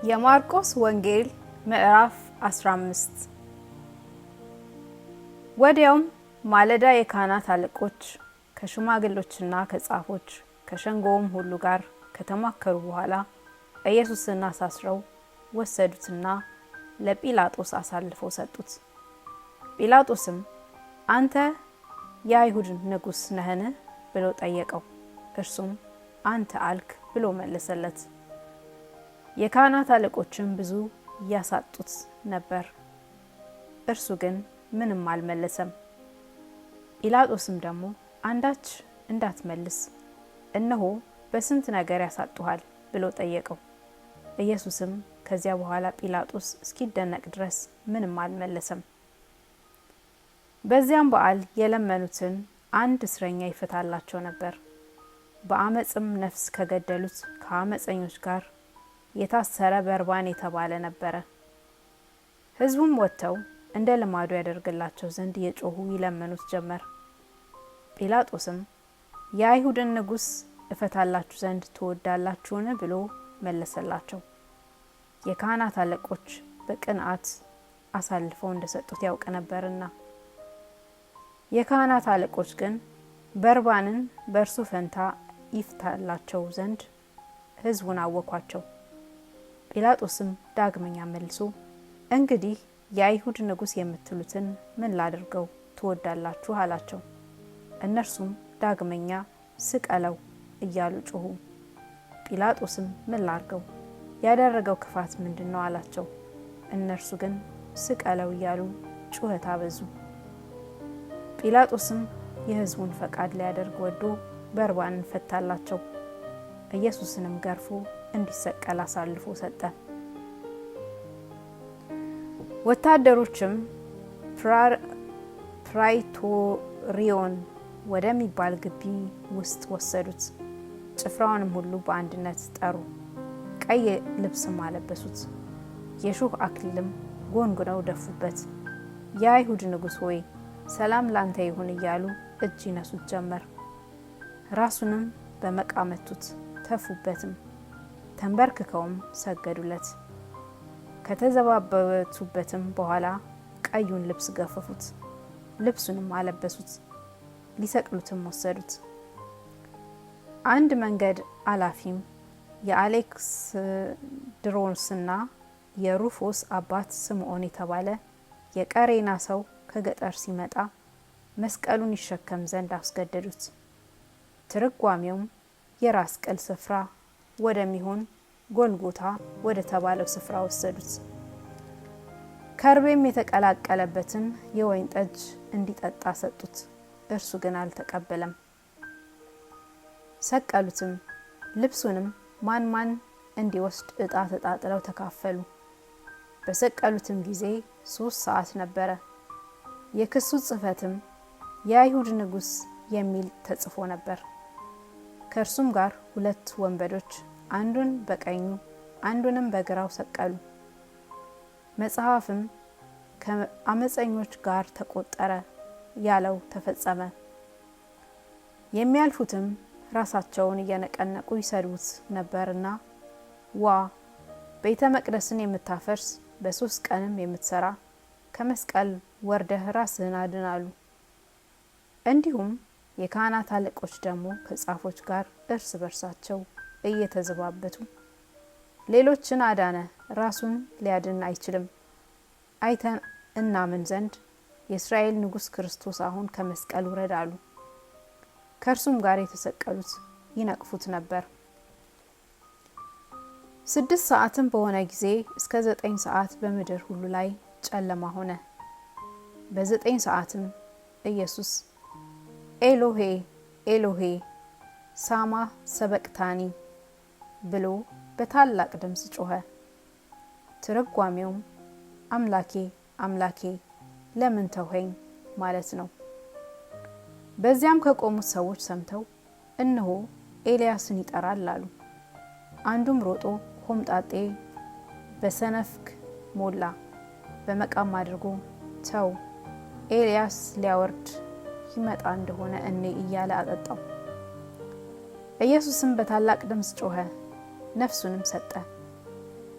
የማርቆስ ወንጌል ምዕራፍ 15 ወዲያውም ማለዳ የካህናት አለቆች ከሽማግሌዎችና ከጻፎች ከሸንጎውም ሁሉ ጋር ከተማከሩ በኋላ ኢየሱስን አሳስረው ወሰዱትና ለጲላጦስ አሳልፈው ሰጡት። ጲላጦስም አንተ የአይሁድ ንጉሥ ነህን ብሎ ጠየቀው። እርሱም አንተ አልክ ብሎ መለሰለት። የካህናት አለቆችም ብዙ ያሳጡት ነበር፣ እርሱ ግን ምንም አልመለሰም። ጲላጦስም ደግሞ አንዳች እንዳትመልስ እነሆ በስንት ነገር ያሳጡሃል ብሎ ጠየቀው። ኢየሱስም ከዚያ በኋላ ጲላጦስ እስኪደነቅ ድረስ ምንም አልመለሰም። በዚያም በዓል የለመኑትን አንድ እስረኛ ይፈታላቸው ነበር። በአመፅም ነፍስ ከገደሉት ከአመፀኞች ጋር የታሰረ በርባን የተባለ ነበረ። ሕዝቡም ወጥተው እንደ ልማዱ ያደርግላቸው ዘንድ የጮሁ ይለምኑት ጀመር። ጲላጦስም የአይሁድን ንጉሥ እፈታላችሁ ዘንድ ትወዳላችሁን ብሎ መለሰላቸው። የካህናት አለቆች በቅንዓት አሳልፈው እንደሰጡት ያውቅ ነበርና። የካህናት አለቆች ግን በርባንን በእርሱ ፈንታ ይፍታላቸው ዘንድ ሕዝቡን አወኳቸው። ጲላጦስም ዳግመኛ መልሶ እንግዲህ የአይሁድ ንጉሥ የምትሉትን ምን ላድርገው ትወዳላችሁ አላቸው። እነርሱም ዳግመኛ ስቀለው እያሉ ጮሁ። ጲላጦስም ምን ላድርገው ያደረገው ክፋት ምንድን ነው አላቸው። እነርሱ ግን ስቀለው እያሉ ጩኸት አበዙ። ጲላጦስም የሕዝቡን ፈቃድ ሊያደርግ ወዶ በርባንን ፈታላቸው። ኢየሱስንም ገርፎ እንዲሰቀል አሳልፎ ሰጠ። ወታደሮችም ፕራይቶሪዮን ወደሚባል ግቢ ውስጥ ወሰዱት። ጭፍራውንም ሁሉ በአንድነት ጠሩ። ቀይ ልብስም አለበሱት፣ የሾህ አክሊልም ጎንጉነው ደፉበት። የአይሁድ ንጉሥ ሆይ ሰላም ላንተ ይሁን እያሉ እጅ ይነሱት ጀመር። ራሱንም በመቃ መቱት፣ ተፉበትም፣ ተንበርክከውም ሰገዱለት። ከተዘባበቱበትም በኋላ ቀዩን ልብስ ገፈፉት፣ ልብሱንም አለበሱት፣ ሊሰቅሉትም ወሰዱት። አንድ መንገድ አላፊም የአሌክስድሮስና የሩፎስ አባት ስምዖን የተባለ የቀሬና ሰው ከገጠር ሲመጣ መስቀሉን ይሸከም ዘንድ አስገደዱት። ትርጓሜውም የራስ ቅል ስፍራ ወደሚሆን ጎልጎታ ወደ ተባለው ስፍራ ወሰዱት። ከርቤም የተቀላቀለበትን የወይን ጠጅ እንዲጠጣ ሰጡት፣ እርሱ ግን አልተቀበለም። ሰቀሉትም። ልብሱንም ማን ማን እንዲወስድ ዕጣ ተጣጥለው ተካፈሉ። በሰቀሉትም ጊዜ 3 ሰዓት ነበረ። የክሱ ጽሕፈትም የአይሁድ ንጉሥ የሚል ተጽፎ ነበር። ከእርሱም ጋር 2 ወንበዶች አንዱን በቀኙ አንዱንም በግራው ሰቀሉ። መጽሐፍም ከአመፀኞች ጋር ተቆጠረ ያለው ተፈጸመ። የሚያልፉትም ራሳቸውን እየነቀነቁ ይሰድቡት ነበርና ዋ ቤተ መቅደስን የምታፈርስ በ3 ቀንም የምትሰራ ከመስቀል ወርደህ ራስህን አድን አሉ። እንዲሁም የካህናት አለቆች ደግሞ ከጻፎች ጋር እርስ በርሳቸው እየተዘባበቱ ሌሎችን አዳነ፣ ራሱን ሊያድን አይችልም፣ አይተን እናምን ዘንድ የእስራኤል ንጉሥ ክርስቶስ አሁን ከመስቀል ውረድ አሉ። ከእርሱም ጋር የተሰቀሉት ይነቅፉት ነበር። 6 ሰዓትም በሆነ ጊዜ እስከ 9 ሰዓት በምድር ሁሉ ላይ ጨለማ ሆነ። በ9 ሰዓትም ኢየሱስ ኤሎሄ ኤሎሄ ሳማ ሰበቅታኒ ብሎ በታላቅ ድምፅ ጮኸ። ትርጓሜውም አምላኬ አምላኬ ለምን ተውኸኝ ማለት ነው። በዚያም ከቆሙት ሰዎች ሰምተው እነሆ ኤልያስን ይጠራል አሉ። አንዱም ሮጦ ሆምጣጤ በሰነፍክ ሞላ፣ በመቃም አድርጎ ተው ኤልያስ ሊያወርድ ይመጣ እንደሆነ እኔ እያለ አጠጣው። ኢየሱስም በታላቅ ድምፅ ጮኸ፣ ነፍሱንም ሰጠ።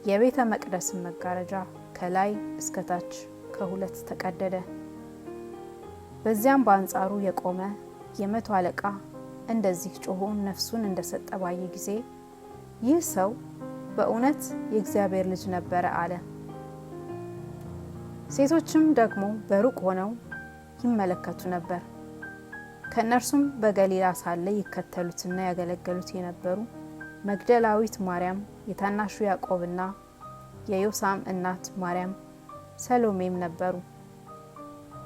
የቤተ መቅደስን መጋረጃ ከላይ እስከታች ከሁለት ተቀደደ። በዚያም በአንጻሩ የቆመ የ100 አለቃ እንደዚህ ጮሆ ነፍሱን እንደሰጠ ባየ ጊዜ ይህ ሰው በእውነት የእግዚአብሔር ልጅ ነበረ አለ። ሴቶችም ደግሞ በሩቅ ሆነው ይመለከቱ ነበር። ከእነርሱም በገሊላ ሳለ ይከተሉትና ያገለገሉት የነበሩ መግደላዊት ማርያም፣ የታናሹ ያዕቆብና የዮሳም እናት ማርያም፣ ሰሎሜም ነበሩ።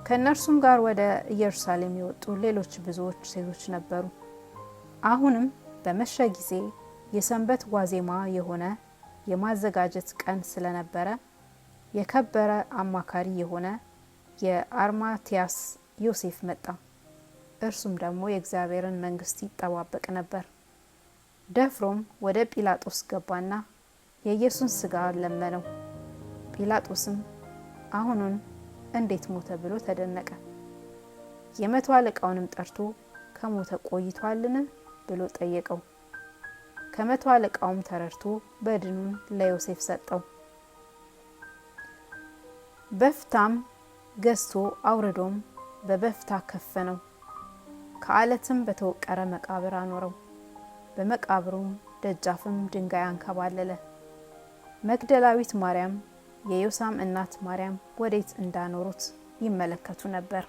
ከእነርሱም ጋር ወደ ኢየሩሳሌም የወጡ ሌሎች ብዙዎች ሴቶች ነበሩ። አሁንም በመሸ ጊዜ የሰንበት ዋዜማ የሆነ የማዘጋጀት ቀን ስለነበረ የከበረ አማካሪ የሆነ የአርማትያስ ዮሴፍ መጣ። እርሱም ደግሞ የእግዚአብሔርን መንግስት ይጠባበቅ ነበር። ደፍሮም ወደ ጲላጦስ ገባና የኢየሱስን ስጋ ለመነው። ጲላጦስም አሁኑን እንዴት ሞተ ብሎ ተደነቀ። የ100 አለቃውንም ጠርቶ ከሞተ ቆይቷልን ብሎ ጠየቀው። ከ100 አለቃውም ተረድቶ በድኑን ለዮሴፍ ሰጠው። በፍታም ገዝቶ አውርዶም በበፍታ ከፈነው። ከአለትም በተወቀረ መቃብር አኖረው። በመቃብሩም ደጃፍም ድንጋይ አንከባለለ። መግደላዊት ማርያም፣ የዮሳም እናት ማርያም ወዴት እንዳኖሩት ይመለከቱ ነበር።